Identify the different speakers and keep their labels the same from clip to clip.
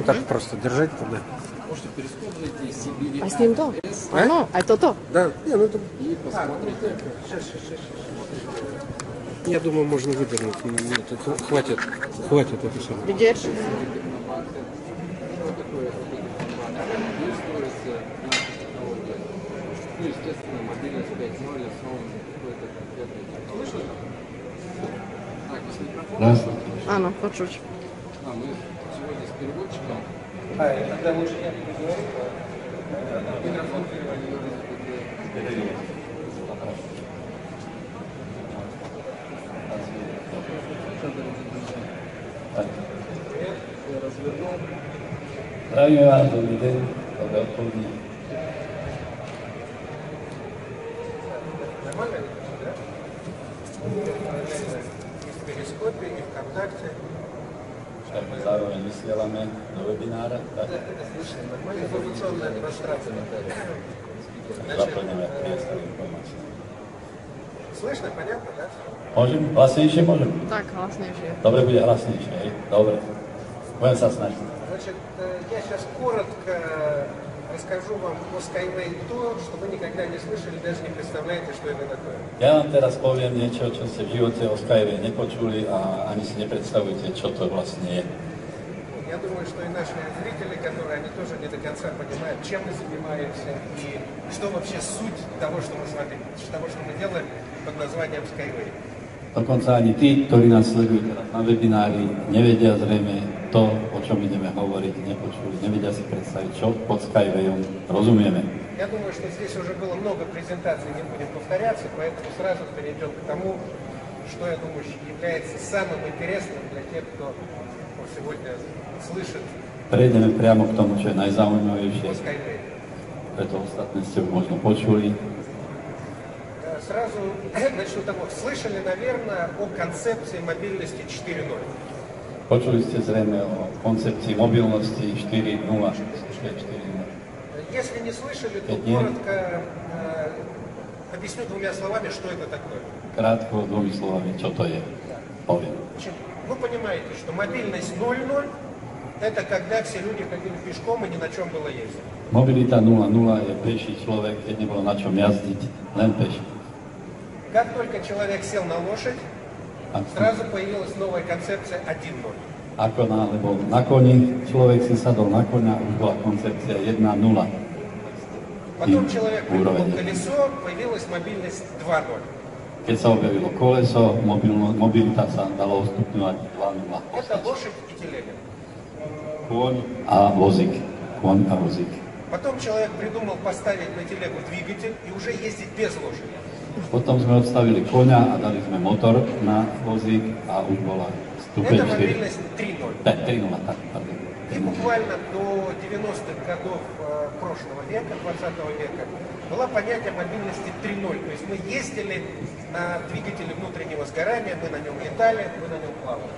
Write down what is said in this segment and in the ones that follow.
Speaker 1: Так просто держать тогда.
Speaker 2: А с ним то? Оно, а это то?
Speaker 1: Да, не, ну это... Я думаю, можно выдернуть. Нет, это хватит это самое.
Speaker 2: Держи.
Speaker 3: Ну, естественно, мобильность 5.0 основана на какой-то конкретной технологии. Так, если микрофон...
Speaker 2: А, ну, подшучу.
Speaker 3: Мы сегодня с переводчиком.
Speaker 1: Тогда лучше я переговорю.
Speaker 3: Микрофон переводил. Я развернул.
Speaker 4: Zdravím vás, dobrý deň, dobré odpoledne.
Speaker 1: Нормально? Да? И в перископе, и ВКонтакте.
Speaker 4: Však my zároveň vysielame do webinára, tak
Speaker 1: Нормальная информационная демонстрация.
Speaker 4: zaplňujeme priestor informácií.
Speaker 1: Слышно, понятно, да?
Speaker 4: Môžem? Hlasnejšie môžem?
Speaker 2: Так, hlasnejšie.
Speaker 4: Dobre, bude hlasnejšie, hej? Dobre. Budem sa snažiť.
Speaker 1: Значит, я сейчас коротко расскажу вам о Skyway то, что вы никогда не слышали, даже не представляете, что это такое.
Speaker 4: Ja vám teraz poviem niečo, čo ste v živote o Skyway nepočuli a ani si nepredstavujete, čo to vlastne je.
Speaker 1: Я думаю, что и наши зрители, которые они тоже не до конца понимают, чем мы занимаемся и что вообще суть того, что мы с вами, того, что мы делаем под названием Skyway.
Speaker 4: Dokonca ani tí, ktorí nás sledujú teraz na webinári, nevedia zrejme to, o čom ideme hovoriť, nepočuli, nevedia si predstaviť, čo pod Skywayom rozumieme.
Speaker 1: Я думаю, что здесь уже было много презентаций, не будем повторяться, поэтому сразу перейдем к тому, что, я думаю, является самым интересным для тех, кто сегодня слышит
Speaker 4: Prejdeme priamo k tomu, čo je najzaujímavejšie,
Speaker 1: о Skyway.
Speaker 4: preto ostatné ste už možno počuli.
Speaker 1: Сразу начну того. Слышали, наверное, о концепции мобильности 4.0.
Speaker 4: Počuli ste zrejme o koncepcii mobilnosti 4.0.
Speaker 1: Если не слышали, то коротко объясню двумя словами, что это такое.
Speaker 4: Krátko, dvomi slovami, čo to je. Poviem.
Speaker 1: Значит, вы понимаете, что мобильность 0.0 это когда все люди ходили пешком и ни на чем было ездить.
Speaker 4: Mobilita 0.0 je peší človek, keď nebolo na čom jazdiť, len peši.
Speaker 1: Как только человек сел на лошадь, сразу появилась новая концепция 1.0.
Speaker 4: Ako bol na koni, človek si sadol na koňa, už bola koncepcia 1.0.
Speaker 1: Потом человек придумал колесо, появилась мобильность 2.0.
Speaker 4: Keď sa objavilo koleso, mobilita sa dalo stupňovať 2.0.
Speaker 1: Это лошадь и телега.
Speaker 4: Kôň a vozík. Kôň a vozík.
Speaker 1: Потом человек придумал поставить на телегу двигатель и уже ездить без лошади.
Speaker 4: Potom sme odstavili koňa a dali sme motor na vozík a už bola stupeň 4.
Speaker 1: Это мобильность 3.0.
Speaker 4: 3.0, tak, pardon.
Speaker 1: И буквально до 90-х годов прошлого века, 20 века, было понятие мобильности 3.0. То есть мы ездили на двигателе внутреннего сгорания, мы на нем летали, мы на нем плавали.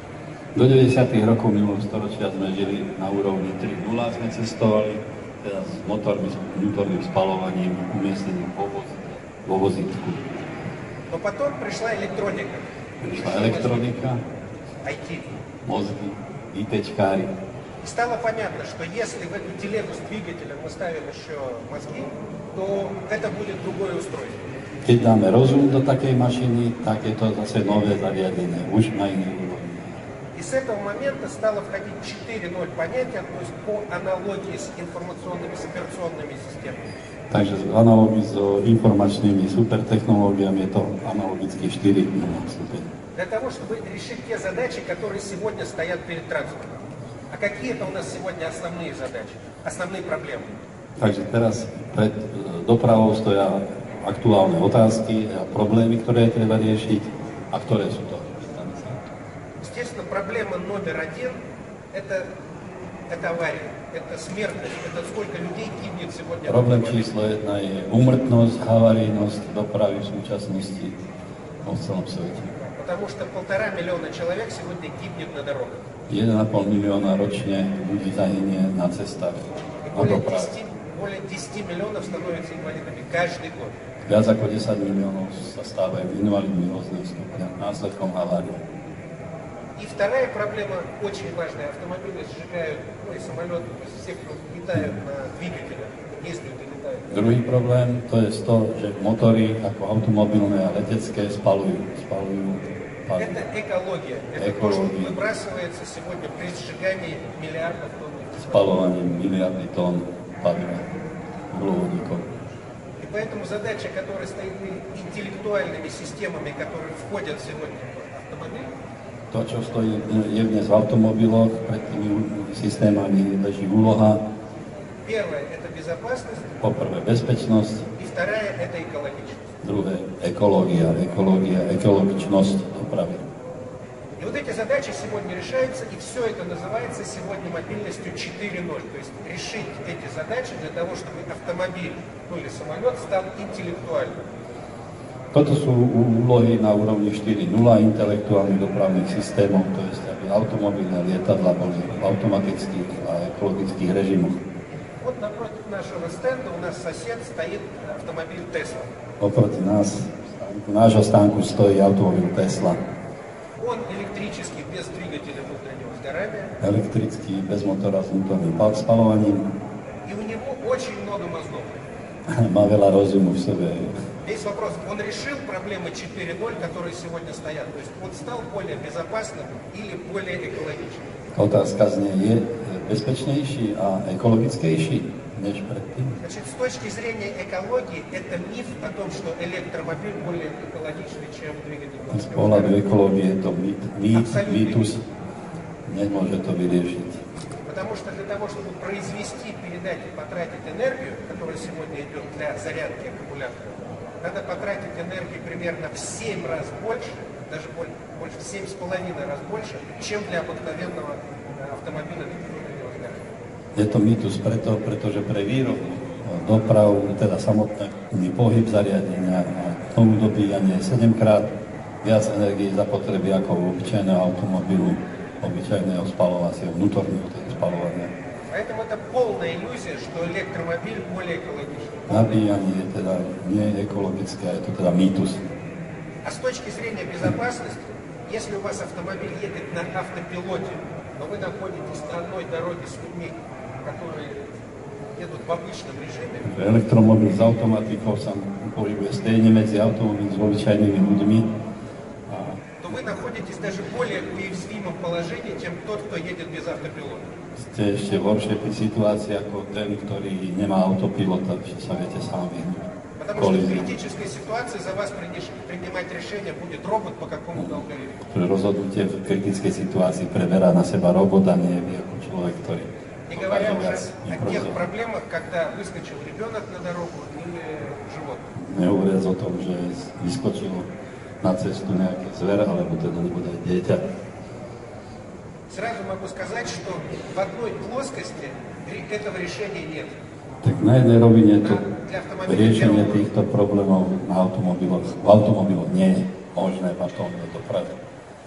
Speaker 4: Do 90. rokov minulého storočia sme žili na úrovni 3.0, sme cestovali, teda s motormi, s vnútorným spalovaním, umiestnením vo vozítku.
Speaker 1: Но потом пришла электроника.
Speaker 4: Prišla elektronika,
Speaker 1: IT.
Speaker 4: mozgy, ITčkári.
Speaker 1: Стало понятно, что если в эту телегу с двигателем мы ставим еще мозги, то это будет другое устройство.
Speaker 4: Keď dáme rozum do takej mašiny, tak je to zase nové zariadenie, už na inej úrovni.
Speaker 1: И с этого момента стало входить 4.0 понятия, то есть по аналогии с информационными, с операционными системами.
Speaker 4: Takže v analógii s informačnými supertechnológiami je to analogicky 4.0 stupeň.
Speaker 1: Для того, чтобы решить те задачи, которые сегодня стоят перед транспортом. А какие это у нас сегодня основные задачи, основные проблемы?
Speaker 4: Takže teraz pred dopravou stoja aktuálne otázky a problémy, ktoré treba riešiť. A ktoré sú to?
Speaker 1: Естественно, проблема номер один – это авария, это смертность, это сколько людей гибнет сегодня.
Speaker 4: Problém číslo 1 je úmrtnosť, havarijnosť dopravy v súčasnosti v celom svete.
Speaker 1: Потому что 1,5 миллиона человек сегодня гибнет на дорогах.
Speaker 4: 1,5 milióna ročne ľudí zahynie na cestách na doprave.
Speaker 1: Более 10 миллионов становятся инвалидами каждый год.
Speaker 4: Viac ako 10 miliónov sa stávajú invalidmi rôznych stupňov následkom havárie.
Speaker 1: И И вторая проблема, очень важная, автомобили сжигают, ну и самолеты, то есть все, кто летают на двигателях, ездят и летают.
Speaker 4: Druhý problém to je to, že motory ako automobilné a letecké spalujú palivo.
Speaker 1: Это экология. Это то, что выбрасывается сегодня при сжигании миллиардов тонн.
Speaker 4: Spalovaním miliardy tón paliva uhlovodíkov.
Speaker 1: И поэтому задача, которая стоит перед интеллектуальными системами, которые входят сегодня в автомобиль,
Speaker 4: To, čo stojí je dnes v automobiloch, pred tými systémami leží úloha.
Speaker 1: первое – это безопасность,
Speaker 4: Poprvé bezpečnosť,
Speaker 1: и вторая – это экологичность.
Speaker 4: druhé ekologičnosť dopravy.
Speaker 1: И вот эти задачи сегодня решаются, и все это называется сегодня мобильностью 4.0. То есть решить эти задачи для того, чтобы автомобиль, ну или самолет стал интеллектуальным.
Speaker 4: Toto sú úlohy na úrovni 4.0 intelektuálnych dopravných systémov, to je, aby automobilné lietadlá boli v automatických a ekologických režimoch.
Speaker 1: Вот напротив нашего стенда у нас сосед стоит автомобиль Tesla.
Speaker 4: Oproti nášho stánku stojí automobil Tesla.
Speaker 1: Он электрический, без двигателя внутреннего сгорания.
Speaker 4: Elektrický, bez motora s vnútorným spalovaním.
Speaker 1: И у него очень много мозгов.
Speaker 4: Má veľa rozumu v sebe.
Speaker 1: Весь вопрос, он решил проблемы 4.0, которые сегодня стоят. То есть он стал более безопасным или более экологичным.
Speaker 4: Otázka znie, je bezpečnejší a ekologickejší než predtým?
Speaker 1: Значит, с точки зрения экологии, это миф о том, что электромобиль более экологичный, чем двигатель.
Speaker 4: Z pohľadu ekológie je to mýtus, nemôže to vyriešiť.
Speaker 1: Потому что для того, чтобы произвести, передать и потратить энергию, которая сегодня идет для зарядки аккумулятора, надо потратить энергии примерно в 7 раз больше, даже больше, в 7,5 раз больше, чем для обыкновенного автомобиля.
Speaker 4: Je to mýtus pretože pre výrobu, dopravu, teda samotný pohyb zariadenia a tomu dobíjanie 7-krát viac energie zapotreby ako u obyčajného automobilu, obyčajného spalovacieho, vnútorného spalovania.
Speaker 1: Поэтому это полная иллюзия, что электромобиль более экологичный.
Speaker 4: Nabíjanie je teda nie ekologické, je to teda mýtus.
Speaker 1: А с точки зрения безопасности, если у вас автомобиль едет на автопилоте, но вы находитесь на одной дороге с людьми, которые едут в обычном режиме,
Speaker 4: Elektromobil s automatikou sa pohybuje stejne medzi automobil s obyčajnými ľuďmi,
Speaker 1: то вы находитесь даже в более уязвимом положении, чем тот, кто едет без автопилота.
Speaker 4: ste ešte v horšej situácii ako ten, ktorý nemá autopilota, že sa viete sám vyhnúť.
Speaker 1: Потому что в критической ситуации за вас принимать решение будет робот по какому-то алгоритму.
Speaker 4: Pre rozhodnutie v kritickej situácii preberá na seba robot a nie vy ako človek, ktorý
Speaker 1: Не говоря уже
Speaker 4: viac
Speaker 1: о тех
Speaker 4: improvizuje.
Speaker 1: проблемах, когда выскочил ребенок на дорогу или животное.
Speaker 4: Nehovoriac o tom, že vyskočilo na cestu nejaké zver, alebo teda nebude aj dieťa.
Speaker 1: Сразу могу сказать, что в одной плоскости этого решения нет.
Speaker 4: Tak na jednej rovine to riešenie týchto problémov na automobiloch nie je možné v automobильной доправе.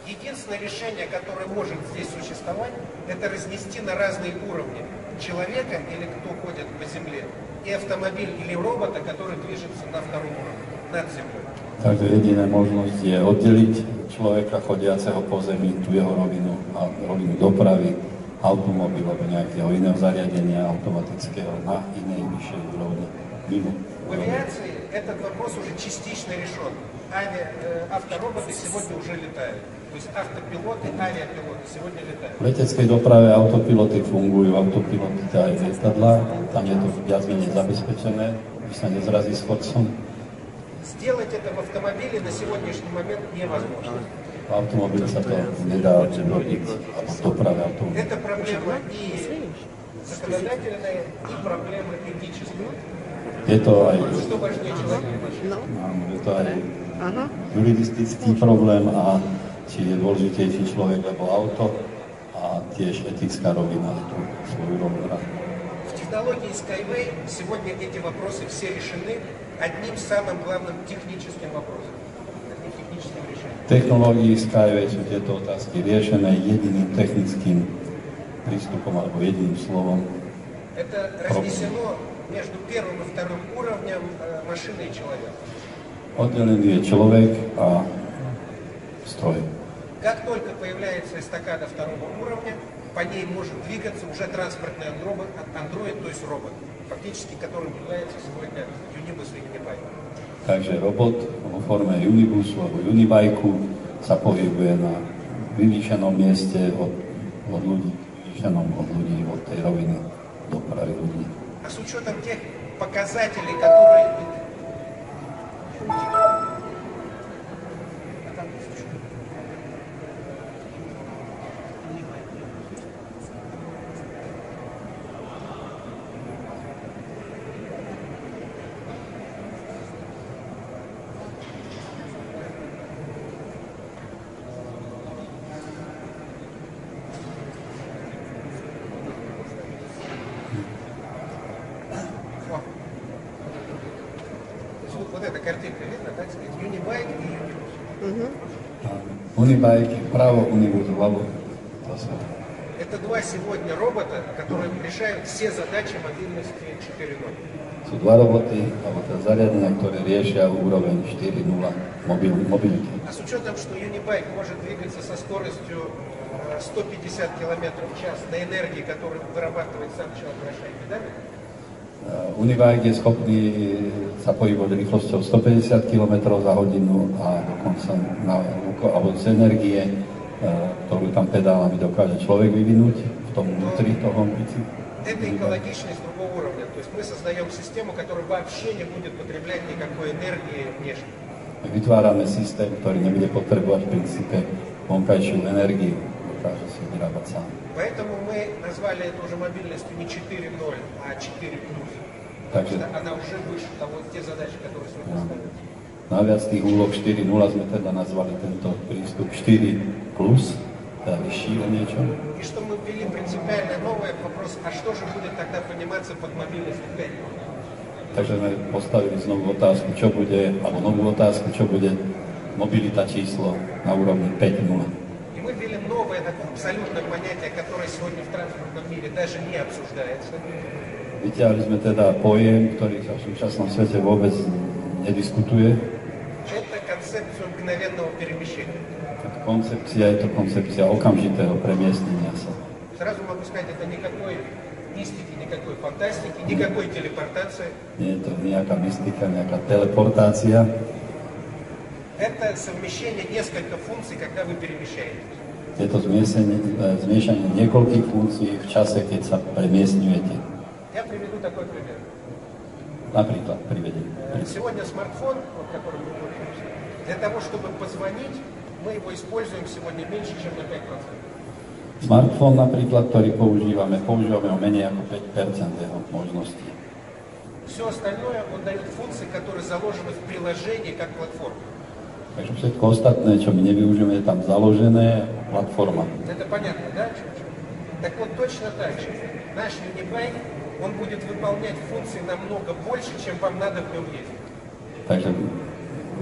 Speaker 1: Единственное решение, которое может здесь существовать, это разнести на разные уровни человека или кто ходит по земле, и автомобиль или робота, который движется на втором уровне, над землей.
Speaker 4: Takže jediná možnosť je oddeliť človeka chodiaceho po zemi, tú jeho rovinu a rovinu dopravy, automobil alebo nejakého iného zariadenia automatického na inej vyššej úrovni, mimo.
Speaker 1: В авиации этот вопрос уже частично решен. Автороботы сегодня уже летают. То есть автопилоты, авиапилоты сегодня летают.
Speaker 4: V leteckej doprave autopiloty fungujú, autopiloty aj lietadlá, tam je to viac menej zabezpečené, aby sa nezrazí s chodcom.
Speaker 1: Сделать это в автомобиле на сегодняшний момент невозможно.
Speaker 4: V automobile sa to nedá robiť, alebo v doprave automobile.
Speaker 1: Это проблема и законодательная, и проблема этическая.
Speaker 4: Je to aj,
Speaker 1: Что важнее человека и машины?
Speaker 4: je to aj juridistický problém a či je dôležitejší človek alebo auto a tiež etická rovina tú svoju rovinu.
Speaker 1: В технологии Skyway сегодня эти вопросы все решены одним самым главным техническим вопросом, одним техническим решением.
Speaker 4: V technológii Skyway sú tieto otázky riešené jediným technickým prístupom alebo jediným slovom.
Speaker 1: Это разнесено между первым и вторым уровнем машины и человека.
Speaker 4: Oddelený je človek a stroj.
Speaker 1: Как только появляется эстакада второго уровня, по ней может двигаться уже транспортный андроид, то есть робот, фактически которым является сегодня Unibus и Unibike.
Speaker 4: Takže robot vo forme Unibusu alebo Unibajku sa pohybuje na vyvýšenom mieste od ľudí, od tej roviny dopravy ľudí.
Speaker 1: А с учетом тех показателей, которые... Вот эта картинка видно, так сказать, Unibike и Unibus.
Speaker 4: Unibike vpravo, Unibus vľavo.
Speaker 1: Это два сегодня робота, которые решают все задачи мобильности 4.0.
Speaker 4: Sú dva roboty, alebo teda zariadenia, ktoré riešia úroveň 4.0 mobility.
Speaker 1: А с учетом, что Unibike может двигаться со скоростью 150 км в час на энергии, которую вырабатывает сам человек, вращая педали,
Speaker 4: Unibike je schopný sa pohybovať rýchlosťou 150 km za hodinu a dokonca alebo z energie, ktorú tam pedálami dokáže človek vyvinúť v tom vnútri toho bicykla.
Speaker 1: это экологичность другого уровня. То есть мы создаем систему, которая вообще не будет потреблять никакой энергии внешней.
Speaker 4: Vytvárame systém, ktorý nebude potrebovať v princípe vonkajšiu energiu, dokáže si vyrábať sám.
Speaker 1: Поэтому мы назвали эту уже мобильностью не 4.0, а 4+. Потому что она уже выше того, те задачи, которые сегодня ставят.
Speaker 4: Naviac tých úloh 4.0 sme teda nazvali tento prístup 4+, teda vyšší o niečo.
Speaker 1: И что мы ввели принципиально новый вопрос, а что же будет тогда пониматься под мобильностью 5.0?
Speaker 4: Takže sme postavili znovu otázku, čo bude, alebo novú otázku, čo bude mobilita číslo na úrovni 5.0.
Speaker 1: И мы ввели новое такое абсолютное понятие, которое сегодня в транспортном мире даже не обсуждается.
Speaker 4: Vyťahli sme teda pojem, ktorý sa v súčasnom svete vôbec nediskutuje.
Speaker 1: Это концепцию мгновенного перемещения.
Speaker 4: Koncepcia je to koncepcia okamžitého premiestnenia sa.
Speaker 1: Сразу могу сказать, это никакой мистики, никакой фантастики, никакой телепортации.
Speaker 4: Nie je to nejaká mystika, nejaká teleportácia.
Speaker 1: Это совмещение нескольких функций, когда вы перемещаетесь.
Speaker 4: Je to zmiešanie niekoľkých funkcií v čase, keď sa premiestňujete.
Speaker 1: Я приведу такой пример.
Speaker 4: Napríklad privediem.
Speaker 1: Сегодня смартфон, вот, которым мы пользуемся, для того, чтобы позвонить, мы его используем сегодня меньше, чем на 5%.
Speaker 4: Smartfón napríklad, ktorý používame ho menej ako 5% jeho možností.
Speaker 1: Все остальное он дает функции, которые заложены в приложении как платформа.
Speaker 4: Takže všetko ostatné, čo my nevyužijeme, je tam založené platforma.
Speaker 1: Это понятно, да? Так вот, точно так же. Наш Unibike, он будет выполнять функции намного больше, чем вам надо в нем ездить.
Speaker 4: Takže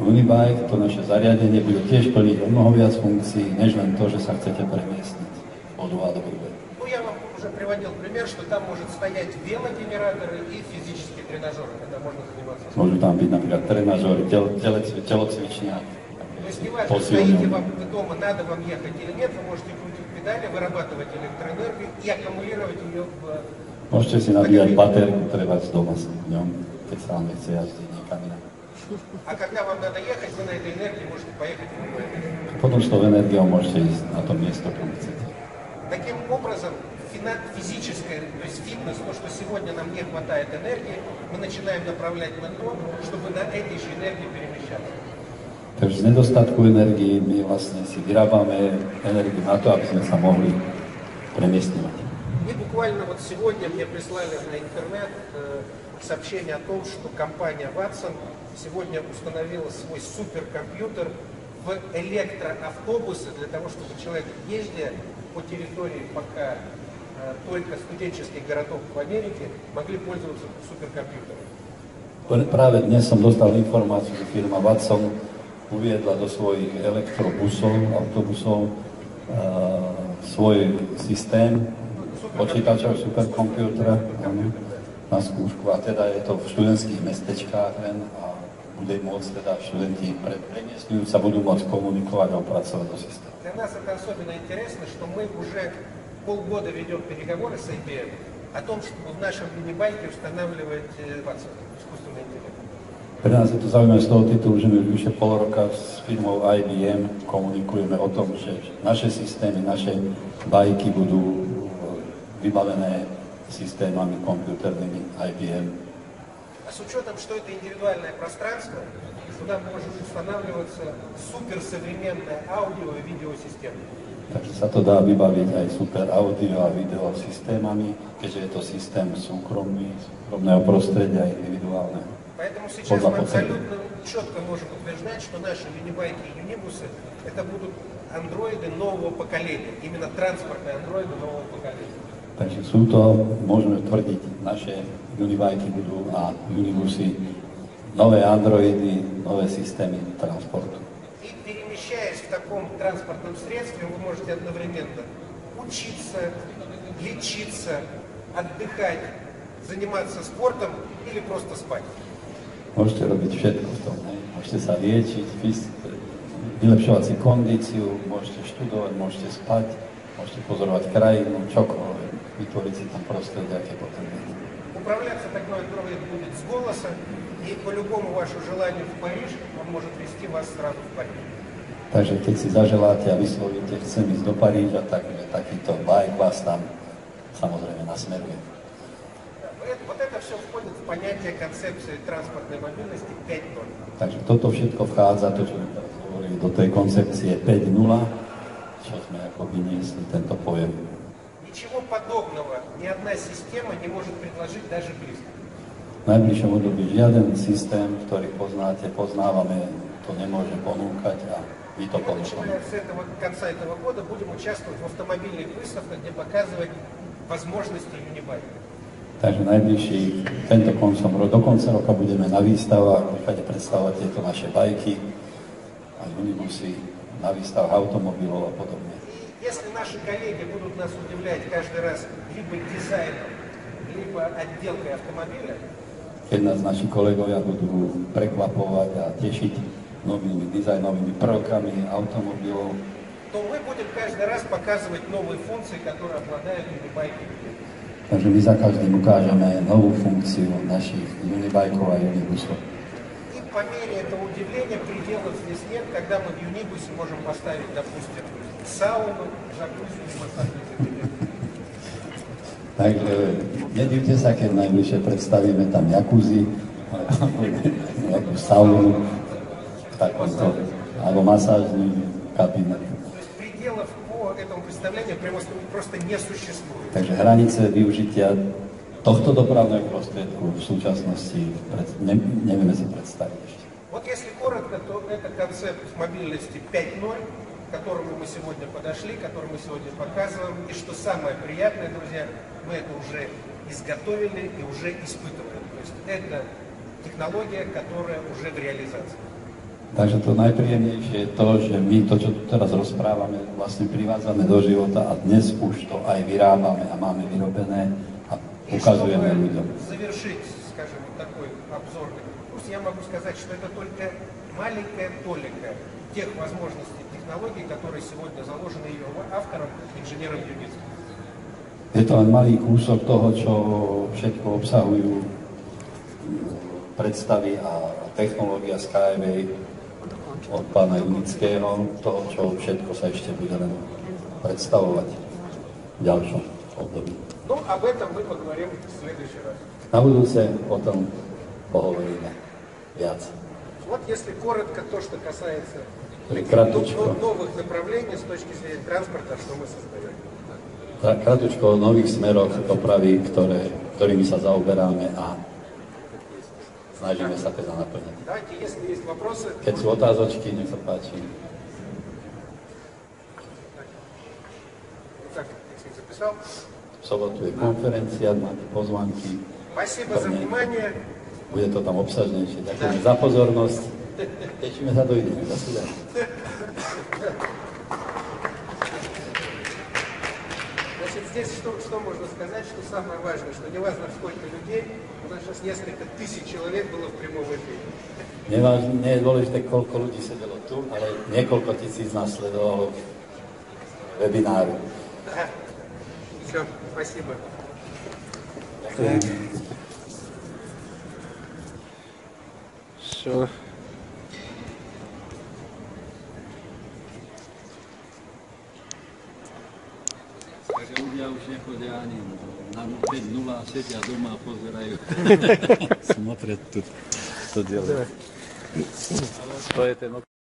Speaker 4: Unibike, to naše zariadenie, bude tiež plniť o mnoho viac funkcií, než len to, že sa chcete premiestniť od A do B.
Speaker 1: Ну, я вам уже приводил пример, что там может стоять велогенераторы и физические тренажеры, когда можно заниматься.
Speaker 4: Môžu tam byť napríklad trenažery, telocvičňa,
Speaker 1: То есть неважно, стоите вам дома, надо вам ехать или нет, вы можете крутить педали, вырабатывать электроэнергию и аккумулировать ее в...
Speaker 4: Môžete si nabíjať baterku, treba z doma si v ňom, keď sa vám nechce jazdiť niekam inám.
Speaker 1: А когда вам надо ехать, вы на этой энергии можете поехать в любое место.
Speaker 4: Potom s tou energiou môžete ísť na to miesto, kam chcete.
Speaker 1: Таким образом, физическое, то есть фитнес, то, что сегодня нам не хватает энергии, мы начинаем направлять на то, чтобы на этой же энергии перемещаться.
Speaker 4: Takže z nedostatku energii my vlastne si vyrábame energiu na to, aby sme sa mohli premiestňovať.
Speaker 1: И буквально вот сегодня мне прислали на интернет сообщение о том, что компания Watson сегодня установила свой суперкомпьютер в электроавтобусы для того, чтобы человек, ездя по территории пока только студенческих городов в Америке, могли пользоваться суперкомпьютером.
Speaker 4: Práve dnes som dostal informáciu, že firma Watson uviedla do svojich elektrobusov, autobusov svoj systém počítačov superkompútera na skúšku. A teda je to v študentských mestečkách len a bude môcť teda študenti premiestňujúť sa budú môcť komunikovať a opracovať do systému.
Speaker 1: для нас это особенно интересно, что мы уже полгода ведем переговоры с IBM о том, чтобы в нашем мини-байке устанавливать Watson, искусственный интеллект.
Speaker 4: Pre nás je to zaujímavé z toho titulu, že my už vyše pol roka s firmou IBM komunikujeme o tom, že naše systémy, naše bajky budú vybavené systémami компьютерными IBM.
Speaker 1: А с учетом, что это индивидуальное пространство, сюда может устанавливаться суперсовременная аудио- и видеосистема.
Speaker 4: Takže sa to dá vybaviť aj super audio a video systémami, keďže je to systém súkromného prostredia a individuálneho.
Speaker 1: Поэтому сейчас мы абсолютно четко можем утверждать, что наши юнибайки и юнибусы это будут андроиды нового поколения, именно транспортные андроиды нового поколения.
Speaker 4: Takže sú to, môžeme tvrdiť, naše unibajky budú a unibusy, nové androidy, nové systémy transportu.
Speaker 1: И перемещаясь в таком транспортном средстве, вы можете одновременно учиться, лечиться, отдыхать, заниматься спортом или просто спать.
Speaker 4: Môžete robiť všetko v tom, ne? Môžete sa liečiť, vylepšovať si kondíciu, môžete študovať, môžete spať, môžete pozorovať krajinu, čokoľvek, vytvoriť si tam prostredie, aké potrebujete.
Speaker 1: Управляться такой андроид будет с голоса, и по любому вашему желанию в Париж он может вести вас сразу в Париж.
Speaker 4: Takže keď si zaželáte a vyslovíte, chcem ísť do Paríža, tak takýto bajk vás tam samozrejme nasmeruje.
Speaker 1: Вот это все входит в понятие концепции транспортной мобильности 5.0.
Speaker 4: Takže toto všetko vchádza, to, čo sme teraz hovorili, do tej koncepcie 5.0, čo sme ako vyniesli tento pojem.
Speaker 1: Ничего подобного ни одна система не может предложить даже близко.
Speaker 4: V najbližšom období žiaden systém, ktorý poznáte, poznávame, to nemôže ponúkať a vy to ponúkate.
Speaker 1: Начиная с конца этого года будем участвовать в автомобильных выставках, где показывать возможности юнибайка.
Speaker 4: Takže najbližší, do konca roka budeme na výstavách, kde predstavovať tieto naše bajky a unibusy, na výstavách automobilov a podobne.
Speaker 1: Если наши коллеги будут нас удивлять каждый раз либо дизайном, либо отделкой автомобиля,
Speaker 4: keď nás naši kolegovia budú prekvapovať a tešiť novými dizajnovými prvkami automobilov,
Speaker 1: то мы будем каждый раз показывать новые функции, которые обладают юнибайки.
Speaker 4: takže my za každým ukážeme novú funkciu našich unibajkov a unibusov.
Speaker 1: И по мере этого удивления пределов здесь нет, когда мы в юнибусе можем поставить, допустим, сауну, джакузи и массажный кабинет.
Speaker 4: Takže nedivte sa, keď najbližšie predstavíme tam jacuzzi, nejakú saunu, takomto, alebo masážny kabinet.
Speaker 1: То есть пределов по этому представлению просто не существует.
Speaker 4: Takže hranice využitia tohto dopravného prostriedku v súčasnosti nevieme si predstaviť ešte.
Speaker 1: Вот если коротко, то это концепт мобильности 5.0, к которому мы сегодня подошли, который мы сегодня показываем. И что самое приятное, друзья, мы это уже изготовили и уже испытываем. То есть это технология, которая уже в реализации.
Speaker 4: Takže to najpríjemnejšie je to, že my to, čo tu teraz rozprávame, vlastne privádzame do života a dnes už to aj vyrábame a máme vyrobené a ukazujeme ľuďom.
Speaker 1: Завершить, скажем, такой обзорный курс, я могу сказать, что это только маленькая толика тех возможностей технологий, которые сегодня заложены ее автором, инженером Юницким.
Speaker 4: Je to len malý kúsok toho, čo všetko obsahujú predstavy a technológia Skyway od pána Junického, toho, čo všetko sa ešte bude len predstavovať v ďalšom období.
Speaker 1: Ну, об этом мы поговорим в следующий раз.
Speaker 4: Na budúce o tom pohovoríme viac.
Speaker 1: Вот если коротко то, что касается новых направлений с точки зрения транспорта, что мы создаем.
Speaker 4: Kratučko o nových smeroch dopravy, ktorými sa zaoberáme a snažíme sa teda naplniť.
Speaker 1: Давайте, если есть вопросы.
Speaker 4: Keď sú otázočky, nech sa páči.
Speaker 1: Так, если записал.
Speaker 4: V sobotu je konferencia, máte pozvánky.
Speaker 1: Спасибо за внимание.
Speaker 4: Bude to tam obsažnejšie. Ďakujem za pozornosť. Tešíme sa, dovidenia. Do svidania.
Speaker 1: Значит, здесь что можно сказать, что самое важное, что неважно сколько людей, у нас сейчас несколько тысяч человек было в прямом эфире.
Speaker 4: Nie je dôležité, koľko ľudí sedelo tu, ale niekoľko tisíc nás sledovalo webináru.
Speaker 1: Все, спасибо.
Speaker 5: Все.
Speaker 4: Ľudia už nechodia ani na 5-0 a sedia doma a pozerajú. Смотрят тут, что делают.
Speaker 5: To je ten